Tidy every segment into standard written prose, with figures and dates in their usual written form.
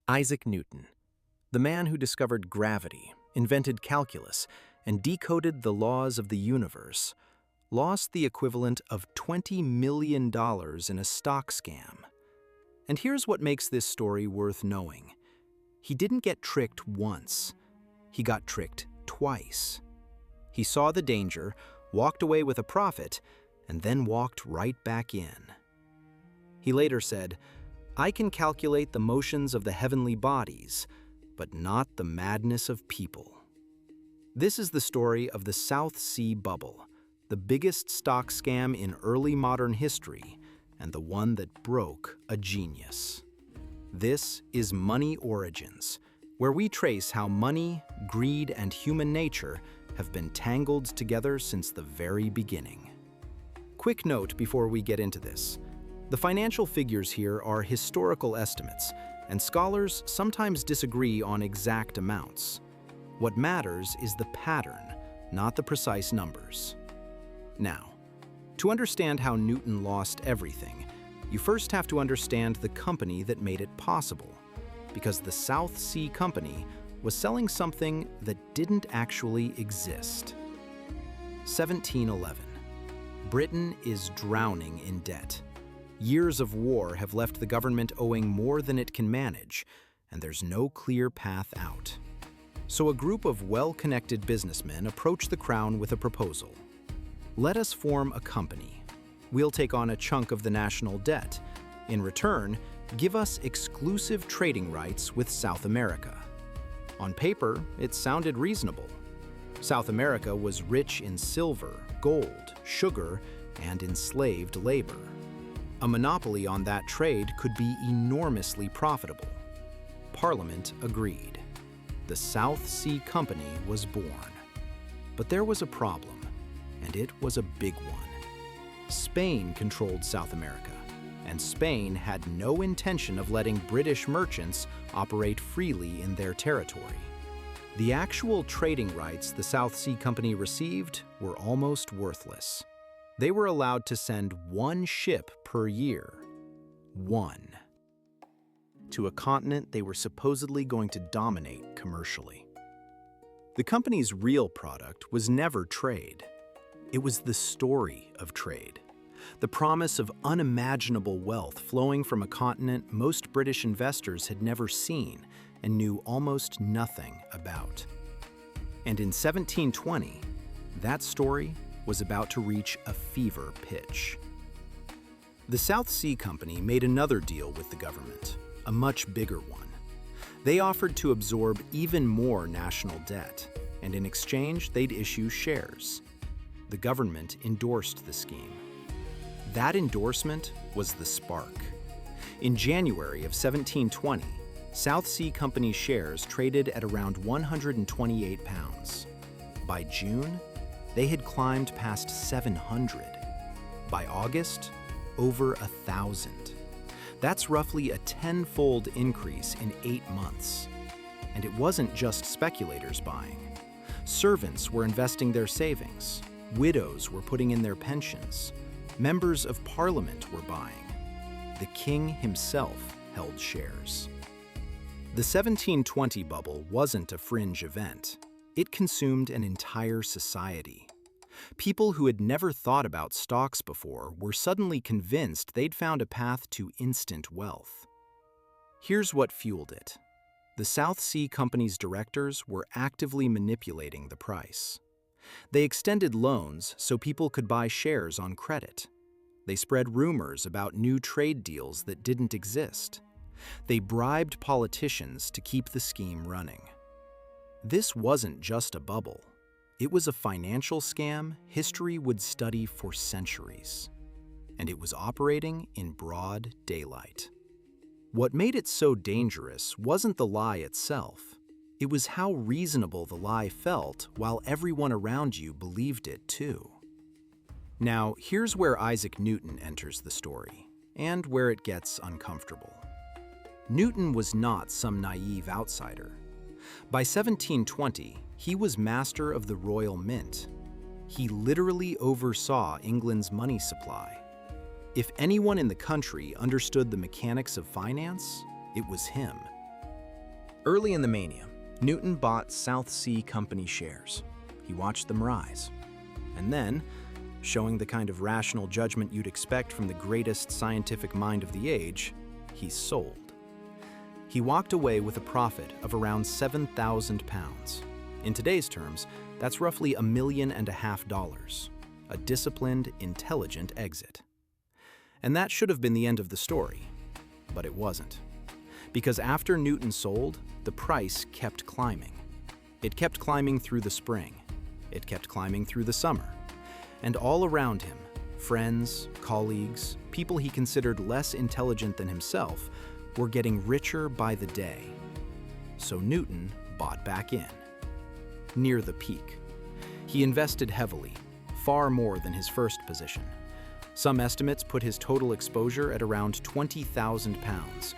Isaac Newton, the man who discovered gravity, invented calculus, and decoded the laws of the universe, lost the equivalent of $20 million in a stock scam. And here's what makes this story worth knowing. He didn't get tricked once. He got tricked twice. He saw the danger, walked away with a profit, and then walked right back in. He later said, "I can calculate the motions of the heavenly bodies, but not the madness of people." This is the story of the South Sea Bubble, the biggest stock scam in early modern history, and the one that broke a genius. This is Money Origins, where we trace how money, greed, and human nature have been tangled together since the very beginning. Quick note before we get into this. The financial figures here are historical estimates, and scholars sometimes disagree on exact amounts. What matters is the pattern, not the precise numbers. Now, to understand how Newton lost everything, you first have to understand the company that made it possible, because the South Sea Company was selling something that didn't actually exist. 1711. Britain is drowning in debt. Years of war have left the government owing more than it can manage, and there's no clear path out. So a group of well-connected businessmen approach the crown with a proposal. Let us form a company. We'll take on a chunk of the national debt. In return, give us exclusive trading rights with South America. On paper, it sounded reasonable. South America was rich in silver, gold, sugar, and enslaved labor. A monopoly on that trade could be enormously profitable. Parliament agreed. The South Sea Company was born. But there was a problem, and it was a big one. Spain controlled South America, and Spain had no intention of letting British merchants operate freely in their territory. The actual trading rights the South Sea Company received were almost worthless. They were allowed to send one ship per year. One. To a continent they were supposedly going to dominate commercially. The company's real product was never trade. It was the story of trade. The promise of unimaginable wealth flowing from a continent most British investors had never seen and knew almost nothing about. And in 1720, that story was about to reach a fever pitch. The South Sea Company made another deal with the government, a much bigger one. They offered to absorb even more national debt, and in exchange, they'd issue shares. The government endorsed the scheme. That endorsement was the spark. In January of 1720, South Sea Company shares traded at around £128. By June, they had climbed past 700. By August, over 1,000. That's roughly a tenfold increase in 8 months. And it wasn't just speculators buying. Servants were investing their savings. Widows were putting in their pensions. Members of Parliament were buying. The king himself held shares. The 1720 bubble wasn't a fringe event. It consumed an entire society. People who had never thought about stocks before were suddenly convinced they'd found a path to instant wealth. Here's what fueled it. The South Sea Company's directors were actively manipulating the price. They extended loans so people could buy shares on credit. They spread rumors about new trade deals that didn't exist. They bribed politicians to keep the scheme running. This wasn't just a bubble. It was a financial scam history would study for centuries. And it was operating in broad daylight. What made it so dangerous wasn't the lie itself. It was how reasonable the lie felt while everyone around you believed it too. Now, here's where Isaac Newton enters the story, and where it gets uncomfortable. Newton was not some naive outsider. By 1720, he was master of the Royal Mint. He literally oversaw England's money supply. If anyone in the country understood the mechanics of finance, it was him. Early in the mania, Newton bought South Sea Company shares. He watched them rise. And then, showing the kind of rational judgment you'd expect from the greatest scientific mind of the age, he sold. He walked away with a profit of around £7,000. In today's terms, that's roughly $1.5 million. A disciplined, intelligent exit. And that should have been the end of the story, but it wasn't. Because after Newton sold, the price kept climbing. It kept climbing through the spring. It kept climbing through the summer. And all around him, friends, colleagues, people he considered less intelligent than himself, were getting richer by the day. So Newton bought back in. Near the peak. He invested heavily, far more than his first position. Some estimates put his total exposure at around £20,000,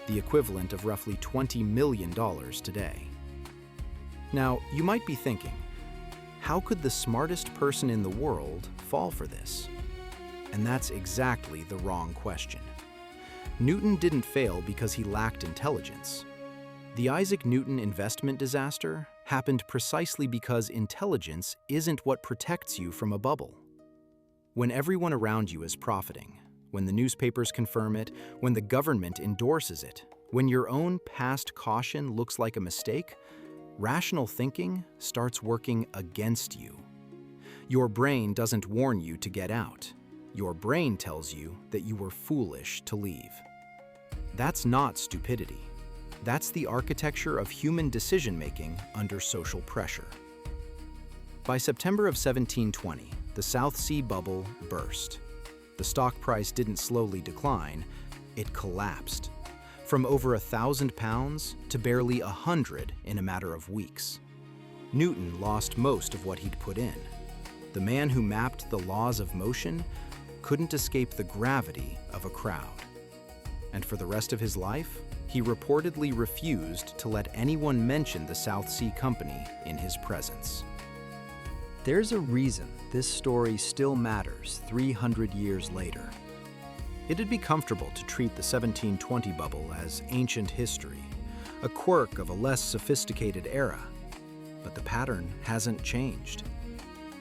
the equivalent of roughly $20 million today. Now, you might be thinking, how could the smartest person in the world fall for this? And that's exactly the wrong question. Newton didn't fail because he lacked intelligence. The Isaac Newton investment disaster happened precisely because intelligence isn't what protects you from a bubble. When everyone around you is profiting, when the newspapers confirm it, when the government endorses it, when your own past caution looks like a mistake, rational thinking starts working against you. Your brain doesn't warn you to get out. Your brain tells you that you were foolish to leave. That's not stupidity. That's the architecture of human decision-making under social pressure. By September of 1720, the South Sea bubble burst. The stock price didn't slowly decline, it collapsed. From over £1,000 to barely 100 in a matter of weeks. Newton lost most of what he'd put in. The man who mapped the laws of motion couldn't escape the gravity of a crowd. And for the rest of his life, he reportedly refused to let anyone mention the South Sea Company in his presence. There's a reason this story still matters 300 years later. It'd be comfortable to treat the 1720 bubble as ancient history, a quirk of a less sophisticated era. But the pattern hasn't changed.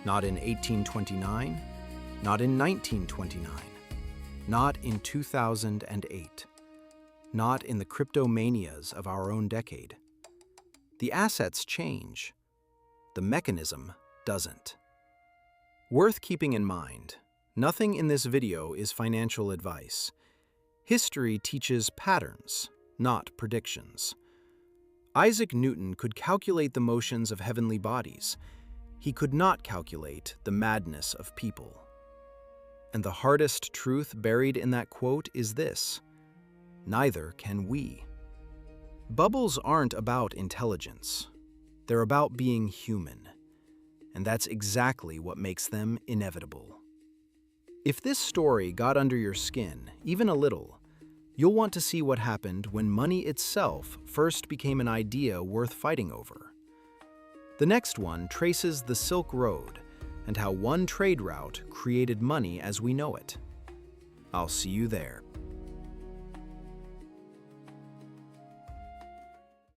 Not in 1829, not in 1929, not in 2008. Not in the cryptomanias of our own decade. The assets change. The mechanism doesn't. Worth keeping in mind, nothing in this video is financial advice. History teaches patterns, not predictions. Isaac Newton could calculate the motions of heavenly bodies. He could not calculate the madness of people. And the hardest truth buried in that quote is this: neither can we. Bubbles aren't about intelligence. They're about being human. And that's exactly what makes them inevitable. If this story got under your skin, even a little, you'll want to see what happened when money itself first became an idea worth fighting over. The next one traces the Silk Road and how one trade route created money as we know it. I'll see you there.